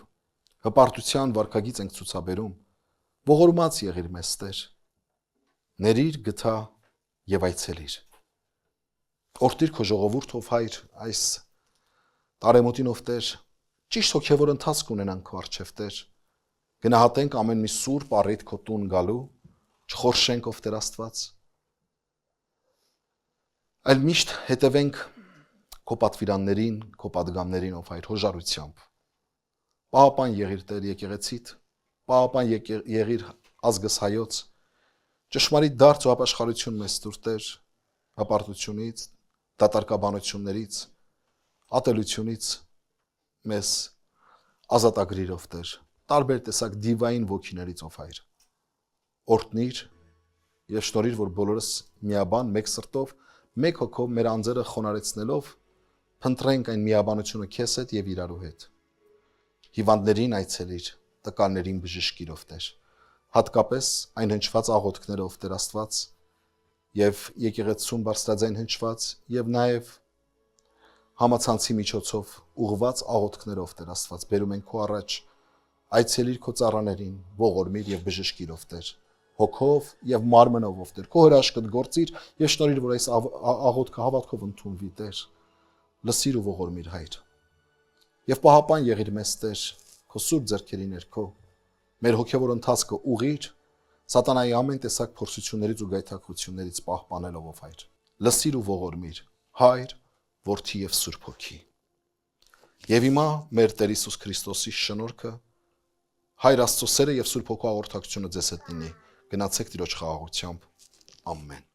հպարտության վարքագիծ ենք ցուցաբերում, ողորմած եղիր մեզ Տեր, ներիր, գթա եւ այցելիր։ Օրհնիր քո ժողովուրդով Հայր, այս տարեմուտին ով Տեր, ճիշտ հոգևոր ընթացք ունենանք քո առջև Տեր, գնահատենք ամեն մի սուրբ առիթ քո տուն գալու, չխորշենք ով Տեր Աստված, այլ միշտ հետևենք քո պատվիրաններին, քո պատգամներին ով Հայր, հոժարությամբ։ Պահապան եղիր Տեր եկեղեցիդ, պահապան եղիր ազգս հայոց, ճշմարիտ դարձ ու ապաշխարություն մեզ տուր Տեր, հպարտությունից, դատարկաբանություններից, ատելությունից մեզ ազատագրիր ով Տեր, տարբեր տեսակ դիվային ոգիներից ով Հայր։ Օրհնիր եւ շնորհիր, որ բոլորս միաբան, մեկ սրտով, մեկ հոգով մեր անձերը խոնարհեցնելով փնտրենք այն միաբանությունը քեզ հետ եւ իրարու հետ։ Հիվանդներին այցելիր, տկարներին բժշկիր ով Տեր։ Հատկապես այն հնչված աղոթքները ով Տեր Աստված եւ եկեղեցում բարձրաձայն հնչված եւ նաեւ համացանցի միջոցով ուղված աղոթքները ով Տեր Աստված բերում ենք քո առաջ, այցելիր քո ծառաներին, ողորմիր եւ բժշկիր ով Տեր, հոգով եւ մարմնով ով Տեր, քո հրաշքդ գործիր եւ շնորհիր, որ այս աղոթքը հավատքով ընդունվի Տեր, լսիր ու ողորմիր Հայր։ Եվ պահապան եղիր մեզ Տեր, քո սուրբ ձեռքերի ներքո, մեր հոգևոր ընթացքը ուղղիր, սատանայի ամեն տեսակ փորձություններից ու գայթակղություններից պահպանելով ով Հայր։ Լսիր ու ողորմիր Հայր, Որդի եւ Սուրբ Հոգի։ Եվ հիմա մեր Տեր Հիսուս Քրիստոսի շնորհքը, Հայր Աստծո սերը եւ Սուրբ Հոգու աղոթակցությունը ձեզ հետ լինի։ Գնացեք Տիրոջ խաղաղությամբ։ Ամեն։